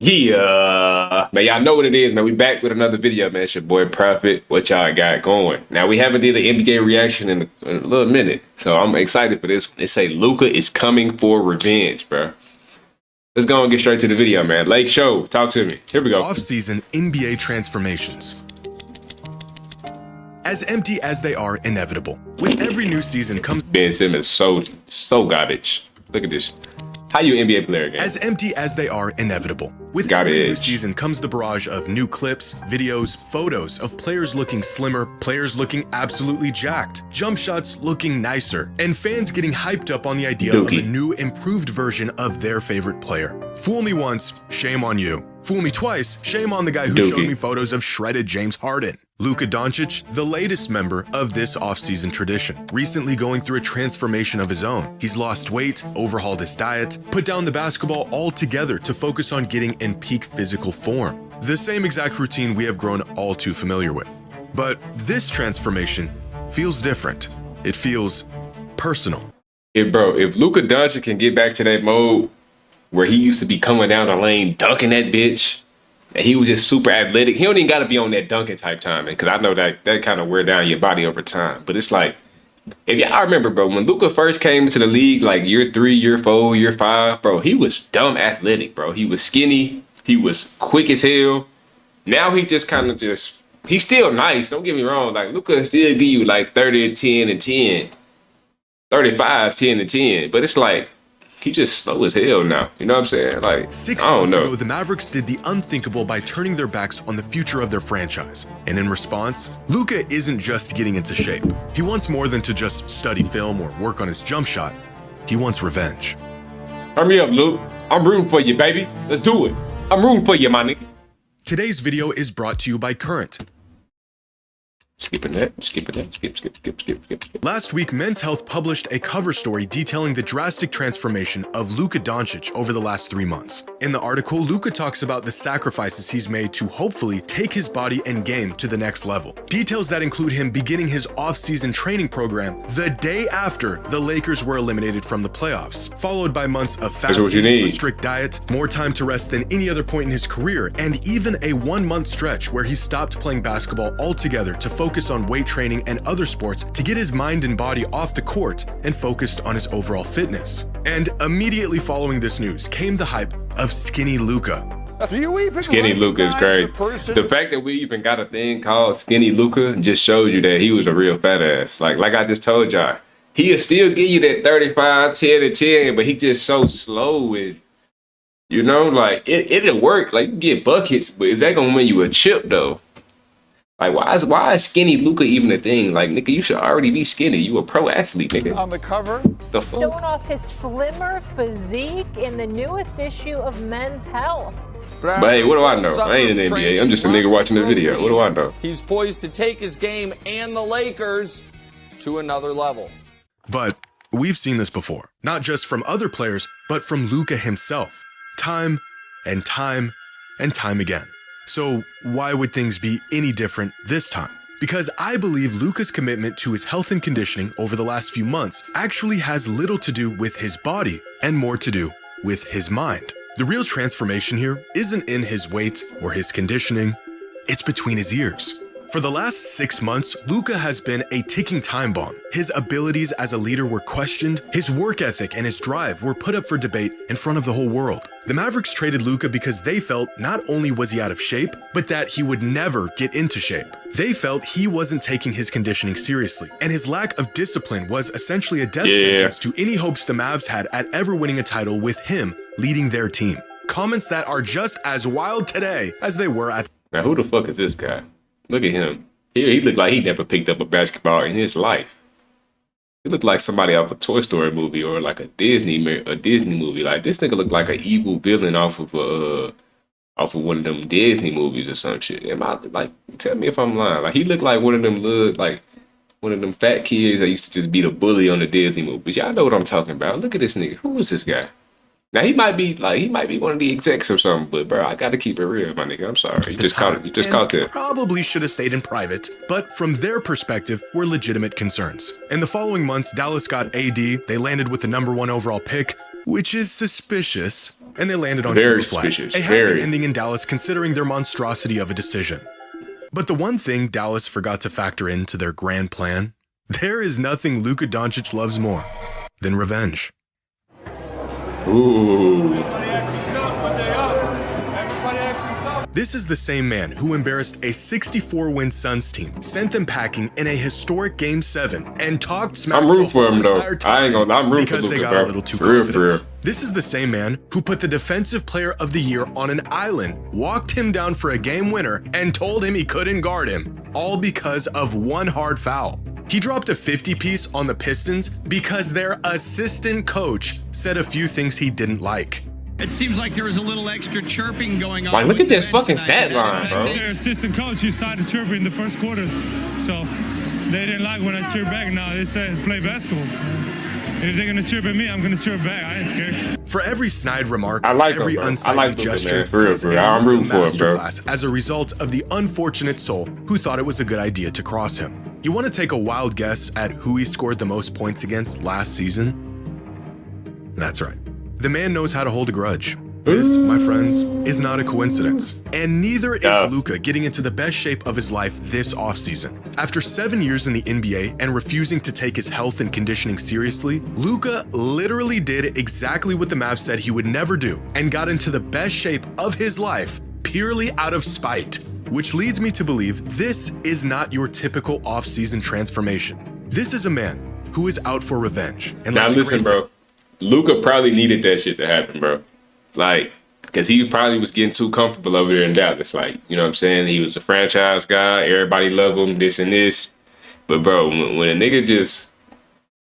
Yeah, man, y'all know what it is, man. We back with another video, man. It's your boy Profit. What y'all got going? Now, we haven't did an NBA reaction in a little minute, so I'm excited for this one. They say Luka is coming for revenge, bro. Let's go and get straight to the video, man. Lake Show, talk to me. Here we go. Off-season NBA transformations. As empty as they are inevitable, with every new season comes Ben Simmons, so garbage. Look at this. How you an NBA player again? As empty as they are inevitable, with Garbage. every new season comes the barrage of new clips, videos, photos of players looking slimmer, players looking absolutely jacked, jump shots looking nicer, and fans getting hyped up on the idea of a new improved version of their favorite player. Fool me once, shame on you. Fool me twice, shame on the guy who showed me photos of shredded James Harden. Luka Doncic, the latest member of this offseason tradition, recently going through a transformation of his own. He's lost weight, overhauled his diet, put down the basketball altogether to focus on getting in peak physical form. The same exact routine we have grown all too familiar with. But this transformation feels different. It feels personal. If Luka Doncic can get back to that mode where he used to be coming down the lane, dunking that bitch, and he was just super athletic. He don't even got to be on that dunking type time, because I know that kind of wear down your body over time. But it's like, if y'all remember, bro, when Luka first came into the league, like year 3, year 4, year 5, bro, he was dumb athletic, bro. He was skinny. He was quick as hell. Now he just kind of he's still nice. Don't get me wrong. Like, Luka still give you like 30, 10, and 10. 35, 10, and 10. But it's like, he just slow as hell now. You know what I'm saying? Like, 6 I don't months know. ago, the Mavericks did the unthinkable by turning their backs on the future of their franchise. And in response, Luka isn't just getting into shape. He wants more than to just study film or work on his jump shot. He wants revenge. Turn me up, Luke. I'm rooting for you, baby. Let's do it. I'm rooting for you, my nigga. Today's video is brought to you by Current. Skip. Last week, Men's Health published a cover story detailing the drastic transformation of Luka Doncic over the last 3 months. In the article, Luka talks about the sacrifices he's made to hopefully take his body and game to the next level. Details that include him beginning his off-season training program the day after the Lakers were eliminated from the playoffs, followed by months of fasting, a strict diet, more time to rest than any other point in his career, and even a 1-month stretch where he stopped playing basketball altogether to focus on weight training and other sports to get his mind and body off the court and focused on his overall fitness. And immediately following this news came the hype of Skinny Luka. Skinny Luka is crazy. The fact that we even got a thing called Skinny Luka just shows you that he was a real fat ass. Like I just told y'all, he'll still give you that 35, 10, and 10, but he just so slow with, you know, like it'll work. Like, you get buckets, but is that gonna win you a chip though? Like, why is Skinny Luka even a thing? Like, nigga, you should already be skinny. You a pro athlete, nigga. On the cover, the fuck? Showing off his slimmer physique in the newest issue of Men's Health. But hey, what do I know? I ain't in the NBA. I'm just a nigga watching the video. What do I know? He's poised to take his game and the Lakers to another level. But we've seen this before, not just from other players, but from Luka himself, time and time and time again. So why would things be any different this time? Because I believe Luka's commitment to his health and conditioning over the last few months actually has little to do with his body and more to do with his mind. The real transformation here isn't in his weight or his conditioning, it's between his ears. For the last 6 months, Luka has been a ticking time bomb. His abilities as a leader were questioned, his work ethic and his drive were put up for debate in front of the whole world. The Mavericks traded Luka because they felt not only was he out of shape, but that he would never get into shape. They felt he wasn't taking his conditioning seriously, and his lack of discipline was essentially a death sentence to any hopes the Mavs had at ever winning a title with him leading their team. Comments that are just as wild today as they were at— Now, who the fuck is this guy? Look at him. He looked like he never picked up a basketball in his life. He looked like somebody off a Toy Story movie or like a Disney movie. Like, this nigga looked like an evil villain off of one of them Disney movies or some shit. Am I, like, tell me if I'm lying. Like, he looked like one of them fat kids that used to just be the bully on the Disney movies. Y'all know what I'm talking about. Look at this nigga. Who is this guy? Now, he might be one of the execs or something, but bro, I gotta keep it real, my nigga. I'm sorry. You just caught that. Probably should have stayed in private, but from their perspective were legitimate concerns. In the following months, Dallas got AD, they landed with the #1 overall pick, which is suspicious. and they landed on Very Cuba flat. suspicious. A happy Very. ending in Dallas considering their monstrosity of a decision. But the one thing Dallas forgot to factor into their grand plan, there is nothing Luka Doncic loves more than revenge. Ooh. This is the same man who embarrassed a 64-win Suns team, sent them packing in a historic Game 7, and talked smack I'm rooting for him, the whole though. entire time I ain't gonna. I'm rooting for because Luka, they got bro. a little too For real, confident. for real. This is the same man who put the Defensive Player of the Year on an island, walked him down for a game winner, and told him he couldn't guard him, all because of one hard foul. He dropped a 50-piece on the Pistons because their assistant coach said a few things he didn't like. It seems like there was a little extra chirping going on. Like, look with at this the fucking bench tonight. stat line, bro. Their assistant coach, he started chirping in the first quarter. So they didn't like when I chirped back. Now they said play basketball. If they're gonna chirp at me, I'm gonna chirp back. I ain't scared. For every snide remark, I like every him, bro. I unsightly like Luka, gesture, man. For real, comes for a real. I'm rooting Luka for him, bro. masterclass as a result of the unfortunate soul who thought it was a good idea to cross him. You want to take a wild guess at who he scored the most points against last season? That's right. The man knows how to hold a grudge. This, my friends, is not a coincidence. And neither is Luka getting into the best shape of his life this offseason. After 7 years in the NBA and refusing to take his health and conditioning seriously, Luka literally did exactly what the Mavs said he would never do and got into the best shape of his life purely out of spite. Which leads me to believe this is not your typical offseason transformation. This is a man who is out for revenge. And Now like the listen, great bro. Luka probably needed that shit to happen, bro. Like, because he probably was getting too comfortable over there in Dallas. Like, you know what I'm saying? He was a franchise guy. Everybody loved him, this and this. But, bro, when a nigga just,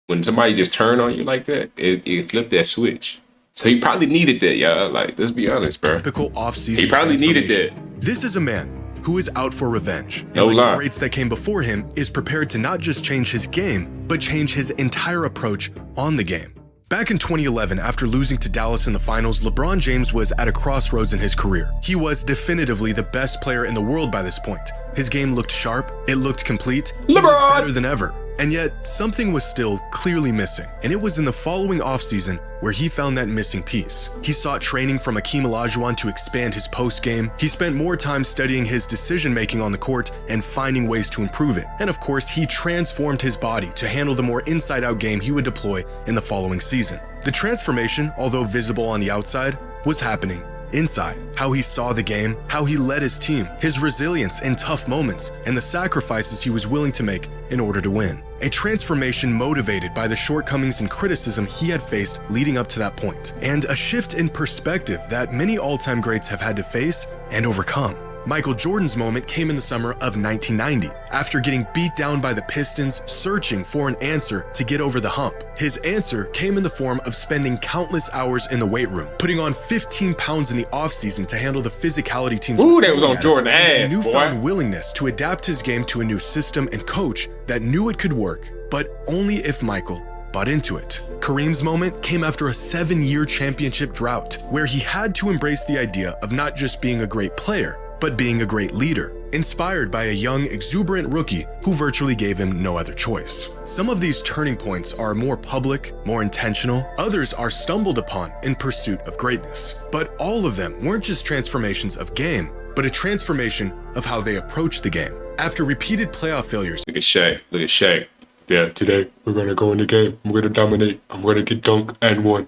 when somebody just turn on you like that, it flipped that switch. So he probably needed that, y'all. Like, let's be honest, bro. typical offseason He probably needed transformation. that. This is a man who is out for revenge. And No like lie. the greats that came before him, is prepared to not just change his game, but change his entire approach on the game. Back in 2011, after losing to Dallas in the finals, LeBron James was at a crossroads in his career. He was definitively the best player in the world by this point. His game looked sharp, it looked complete, he was LeBron! better than ever. And yet, something was still clearly missing. And it was in the following offseason where he found that missing piece. He sought training from Akeem Olajuwon to expand his post game. He spent more time studying his decision making on the court and finding ways to improve it. And of course, he transformed his body to handle the more inside out game he would deploy in the following season. The transformation, although visible on the outside, was happening inside. How he saw the game, how he led his team, his resilience in tough moments, and the sacrifices he was willing to make in order to win. A transformation motivated by the shortcomings and criticism he had faced leading up to that point, and a shift in perspective that many all-time greats have had to face and overcome. Michael Jordan's moment came in the summer of 1990, after getting beat down by the Pistons, searching for an answer to get over the hump. His answer came in the form of spending countless hours in the weight room, putting on 15 pounds in the offseason to handle the physicality teams. Ooh, that was on at him, Jordan and ass, a newfound boy. willingness to adapt his game to a new system and coach that knew it could work, but only if Michael bought into it. Kareem's moment came after a 7-year championship drought, where he had to embrace the idea of not just being a great player, but being a great leader, inspired by a young, exuberant rookie who virtually gave him no other choice. Some of these turning points are more public, more intentional, others are stumbled upon in pursuit of greatness. But all of them weren't just transformations of game, but a transformation of how they approach the game. After repeated playoff failures, Look at Shaq. Look at Shaq. Yeah, today we're going to go in the game. I'm going to dominate. I'm going to get dunked and won.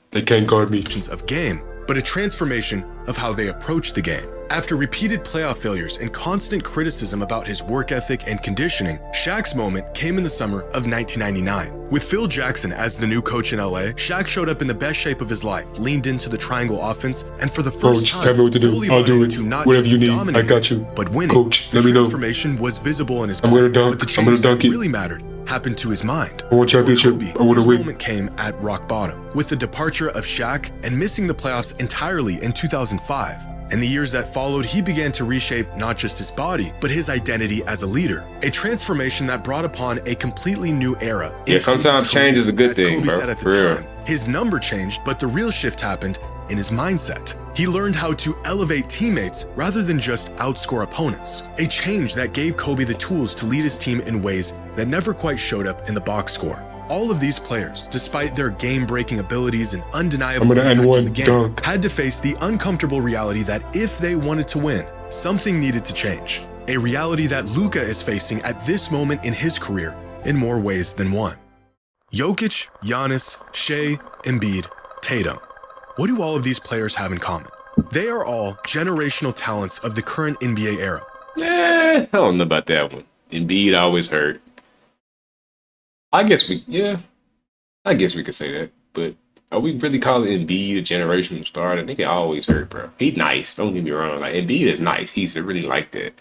They can't guard me. of game, but a transformation of how they approach the game. After repeated playoff failures and constant criticism about his work ethic and conditioning, Shaq's moment came in the summer of 1999. With Phil Jackson as the new coach in LA, Shaq showed up in the best shape of his life, leaned into the triangle offense, and for the first Coach, time, tell me what to do. fully I'll bought do it. into not Whatever just you need, I dominating, got you. but winning. Coach, the let me know. transformation was visible in his I'm body, gonna dunk. but the I'm gonna change dunk that it. really mattered happened to his mind. I want championship. For Kobe, I want to his win. moment came at rock bottom, with the departure of Shaq and missing the playoffs entirely in 2005. In the years that followed, he began to reshape not just his body, but his identity as a leader. A transformation that brought upon a completely new era. Yeah, sometimes change is a good As thing, Kobe bro. said at the For real. time, his number changed, but the real shift happened in his mindset. He learned how to elevate teammates rather than just outscore opponents. A change that gave Kobe the tools to lead his team in ways that never quite showed up in the box score. All of these players, despite their game-breaking abilities and undeniable I'm gonna impact end on the one game, dunk. had to face the uncomfortable reality that if they wanted to win, something needed to change. A reality that Luka is facing at this moment in his career in more ways than one. Jokic, Giannis, Shea, Embiid, Tatum. What do all of these players have in common? They are all generational talents of the current NBA era. I don't know about that one. Embiid always hurt. I guess we could say that. But are we really calling Embiid a generational star? The nigga always hurt, bro. He nice. Don't get me wrong. Like, Embiid is nice. He's really like that.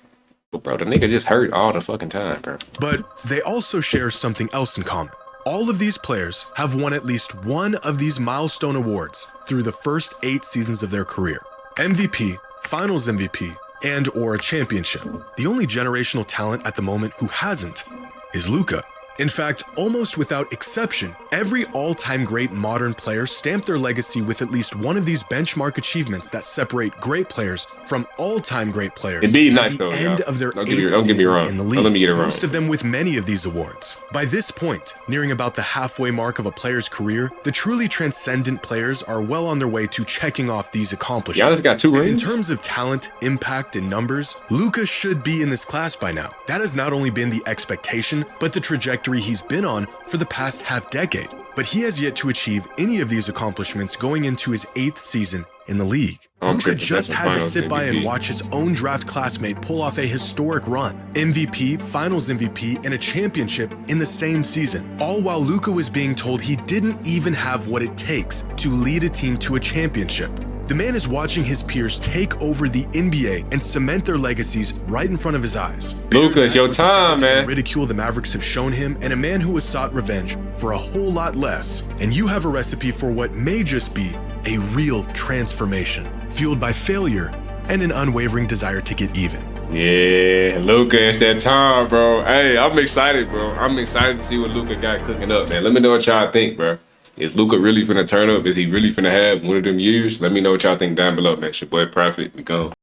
But bro, the nigga just hurt all the fucking time, bro. But they also share something else in common. All of these players have won at least one of these milestone awards through the first 8 seasons of their career. MVP, Finals MVP, and or a championship. The only generational talent at the moment who hasn't is Luka. In fact, almost without exception, every all-time great modern player stamped their legacy with at least one of these benchmark achievements that separate great players from all-time great players. Indeed, at nice the though, end y'all. of their Don't 8th get me wrong. season in the Don't league. let me get it wrong. Most of them with many of these awards. By this point, nearing about the halfway mark of a player's career, the truly transcendent players are well on their way to checking off these accomplishments. Giannis got 2 And in rings. terms of talent, impact, and numbers, Luka should be in this class by now. That has not only been the expectation, but the trajectory he's been on for the past half-decade. But he has yet to achieve any of these accomplishments going into his 8th season in the league. Luka just had to sit by and watch his own draft classmate pull off a historic run. MVP, Finals MVP, and a championship in the same season. All while Luka was being told he didn't even have what it takes to lead a team to a championship. The man is watching his peers take over the NBA and cement their legacies right in front of his eyes. Luka, it's your With the time, doubting and man. ridicule the Mavericks have shown him, and a man who has sought revenge for a whole lot less. And you have a recipe for what may just be a real transformation, fueled by failure and an unwavering desire to get even. Yeah, Luka, it's that time, bro. Hey, I'm excited, bro. I'm excited to see what Luka got cooking up, man. Let me know what y'all think, bro. Is Luka really finna turn up? Is he really finna have one of them years? Let me know what y'all think down below, man. It's your boy Prophet. We gone.